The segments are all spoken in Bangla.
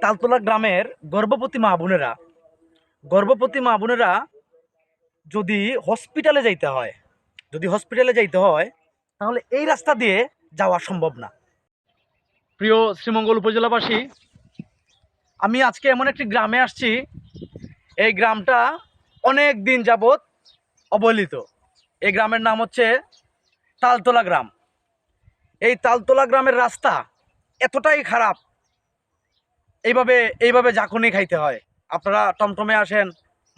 তালতলা গ্রামের গর্ভবতী মা বোনেরা যদি হসপিটালে যাইতে হয় তাহলে এই রাস্তা দিয়ে যাওয়া সম্ভব না। প্রিয় শ্রীমঙ্গল উপজেলাবাসী, আমি আজকে এমন একটি গ্রামে আসছি, এই গ্রামটা অনেক দিন যাবৎ অবহেলিত। এই গ্রামের নাম হচ্ছে তালতলা গ্রাম। এই তালতলা গ্রামের রাস্তা এতটাই খারাপ, এইভাবে ঝাঁকুনি খাইতে হয়। আপনারা টমটমে আসেন,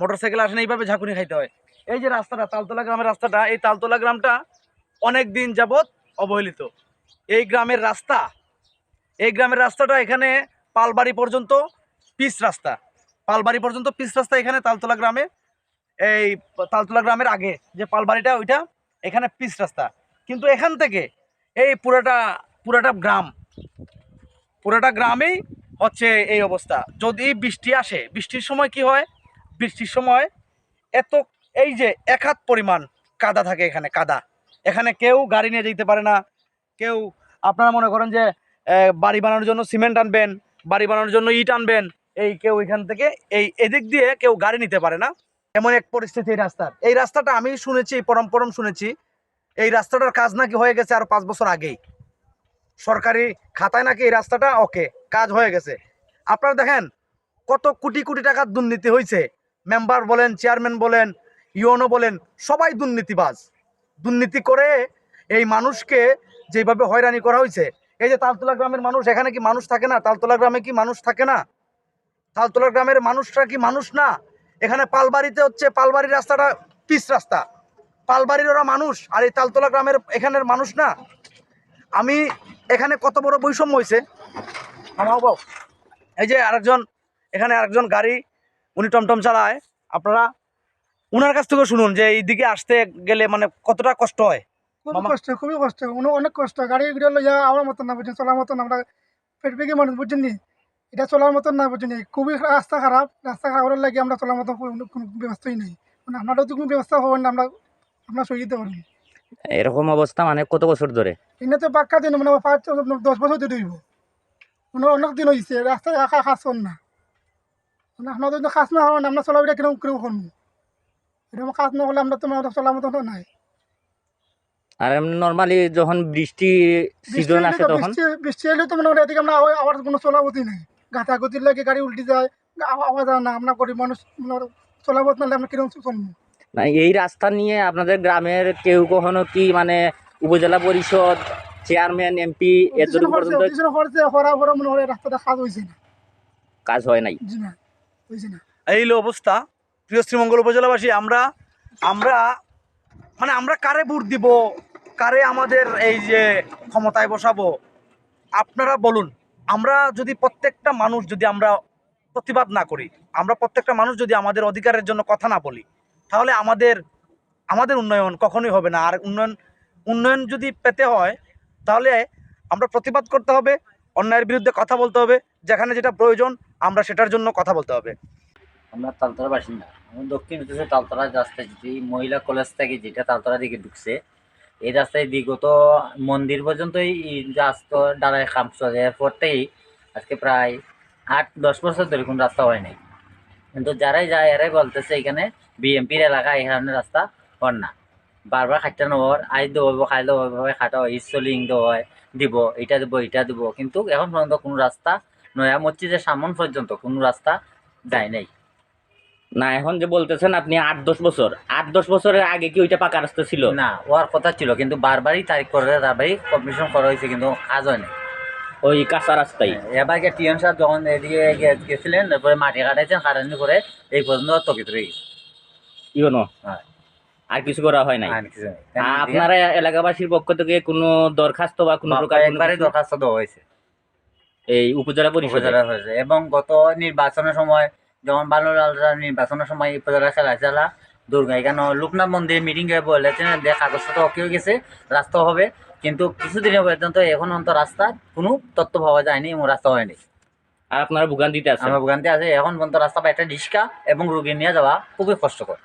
মোটরসাইকেলে আসেন, এইভাবে ঝাঁকুনি খাইতে হয়। এই যে রাস্তাটা, তালতলা গ্রামের রাস্তাটা, এই তালতলা গ্রামটা অনেক দিন যাবৎ অবহেলিত। এই গ্রামের রাস্তাটা এখানে পালবাড়ি পর্যন্ত পিচ রাস্তা। এখানে তালতলা গ্রামে, এই তালতলা গ্রামের আগে যে পালবাড়িটা, ওইটা এখানে পিচ রাস্তা। কিন্তু এখান থেকে এই পুরাটা গ্রামেই হচ্ছে এই অবস্থা। যদি বৃষ্টি আসে, বৃষ্টির সময় কি হয়, বৃষ্টির সময় এত এই যে এক হাত পরিমাণ কাদা থাকে, এখানে কেউ গাড়ি নিয়ে যেতে পারে না। কেউ, আপনারা মনে করেন যে বাড়ি বানানোর জন্য সিমেন্ট আনবেন, বাড়ি বানানোর জন্য ইট আনবেন, কেউ এখান থেকে এদিক দিয়ে কেউ গাড়ি নিতে পারে না, এমন এক পরিস্থিতি এই রাস্তাটা আমি শুনেছি, পরম শুনেছি, এই রাস্তাটার কাজ নাকি হয়ে গেছে আর 5 বছর আগেই। সরকারি খাতায় নাকি এই রাস্তাটা কাজ হয়ে গেছে। আপনারা দেখেন কত কোটি কোটি টাকার দুর্নীতি হয়েছে। মেম্বার বলেন, চেয়ারম্যান বলেন, ইউনো বলেন, সবাই দুর্নীতি করে এই মানুষকে যেভাবে হয়রানি করা হয়েছে। এই যে তালতলা গ্রামের মানুষ, এখানে কি মানুষ থাকে না? তালতলা গ্রামে কি মানুষ থাকে না? তালতলা গ্রামের মানুষরা কি মানুষ না? এখানে পালবাড়িতে হচ্ছে, পালবাড়ির রাস্তাটা পিচ রাস্তা, পালবাড়ির ওরা মানুষ, আর এই তালতলা গ্রামের এখানের মানুষ না। আমি এখানে কত বড় বৈষম্য হয়েছে। এই যে এখানে আরেকজন গাড়ি, উনি টমটম চালায়। আপনারা উনার কাছ থেকে শুনুন যে এইদিকে আসতে গেলে মানে কতটা কষ্ট হয়। খুবই কষ্ট, অনেক কষ্ট। গাড়ি লইয়া আমার মতন না, বুঝছেন, চলার মতন। আমরা পেটপেকি মানুষ, বুঝছেন নি, এটা চলার মতন না, বুঝছেন। খুবই রাস্তা খারাপ হওয়ার লাগে আমরা চলার মতন কোনো ব্যবস্থাই নেই। মানে আপনারও তো কোনো ব্যবস্থা হবেন না, আমরা সই দিতে পারি। এরকম অবস্থা মানে কত বছর ধরে? এনে তো পাক্কা দিন, মানে 5-10 বছর ধরে হইব। মানে অনেক দিন হয়েছে রাস্তায় কাজ কর না। মানে আপনাদের তো কাজ না হবেন, আমরা চলাফেরা কিরকম করবো? এরকম কাজ না হলে আমরা তো চলার মতন নাই। আর নরমালি যখন বৃষ্টি সিজন আসে তখন বৃষ্টি এলে তো মনে হয় এদিকে আমরা আবার কোনো চলাপথি নেই। গাতাগতির লাগে গাড়ি উল্টে যায়, আওয়াজ হয় না। আমরা গরিব মানুষ, চলাপথ নাহলে আমরা কিরকম চলবো? না, এই রাস্তা নিয়ে আপনাদের গ্রামের কেউ কখনো কি মানে উপজেলা পরিষদ, চেয়ারম্যান, এমপি এতটুকু পর্যন্ত মনে হয় রাস্তাটা কাজ হয়েছে না, কাজ হয় নাই? জি না, হয়েছে না। এই হলো অবস্থা। প্রিয় শ্রীমঙ্গল উপজেলাবাসী, আমরা কারে ভোট দিব, কারে আমাদের এই যে ক্ষমতায় বসাবো, আপনারা বলুন। আমরা যদি প্রত্যেকটা মানুষ যদি আমরা প্রতিবাদ না করি, আমরা প্রত্যেকটা মানুষ যদি আমাদের অধিকারের জন্য কথা না বলি, তাহলে আমাদের উন্নয়ন কখনোই হবে না। আর উন্নয়ন যদি পেতে হয় তাহলে আমরা প্রতিবাদ করতে হবে, অন্যায়ের বিরুদ্ধে কথা বলতে হবে, যেখানে যেটা প্রয়োজন আমরা সেটার জন্য কথা বলতে হবে। আমরা তালতলার বাসিন্দা। আমার দক্ষিণ উত্তরে তালতলার রাস্তায় যদি মহিলা কলেজ থেকে যেটা তালতলা দিকে ঢুকছে, এই রাস্তায় বিগত মন্দির পর্যন্তই রাস্তা ডালায় কাম চলে। এরপর থেকেই আজকে প্রায় 8-10 বছর ধরে কোনো রাস্তা হয় নাই। কিন্তু যারাই যায় এরাই বলতেছে এখানে বিএমপির এলাকা, এখানে রাস্তা হন না। বারবার খাটানো হওয়ার, আজ দেবো খাই দেবো, ওইভাবে খাটা হয়, ইসলিং দেওয়া হয়, দিব এটা দিব, কিন্তু এখন পর্যন্ত কোনো রাস্তা, নয়া মসজিদের সামন পর্যন্ত কোনো রাস্তা যায় নাই। না, এখন যে বলতেছেন আপনি 8-10 বছরের আগে কি ওইটা পাকা রাস্তা ছিল? না, হওয়ার কথা ছিল, কিন্তু বারবারই তারিখ করে তারবারই কমিশন করা হয়েছে, কিন্তু কাজ হয় না। ওই কাঁচা রাস্তায় এবার টিএম সাহেব যখন এদিকে গেছিলেন, তারপরে মাটি কাটাইছেন, কাটানি করে এই পর্যন্ত স্থগিত রয়ে গেছে। ইউনো হ্যাঁ, আর কিছু করা হয় নাই। আর কিছু নেই। আপনারা এলাকাবাসীর পক্ষ থেকে কোনো দরখাস্ত বা কোনো প্রকার একবারই দরখাস্ত দেওয়া হয়েছে এই উপজেলা পরিষদে হয়েছে। এবং গত নির্বাচনের সময়, যখন বানুলাল নির্বাচনের সময় উপজেলা খেলা দুর্গা এখানে লোকনাথ মন্দির মিটিং এ বলেছেন যে কাগজপত্র ওকে হয়ে গেছে, রাস্তা হবে, কিন্তু কিছুদিনের পর্যন্ত এখন অন্ত রাস্তার কোনো তথ্য পাওয়া যায়নি এবং রাস্তা হয়নি। আর আপনারা ভোগান্তিতে আছেন? আমরা ভোগান্তি আছে, এখন পর্যন্ত রাস্তা বা একটা রিক্সা এবং রুগী নিয়ে যাওয়া খুবই কষ্টকর।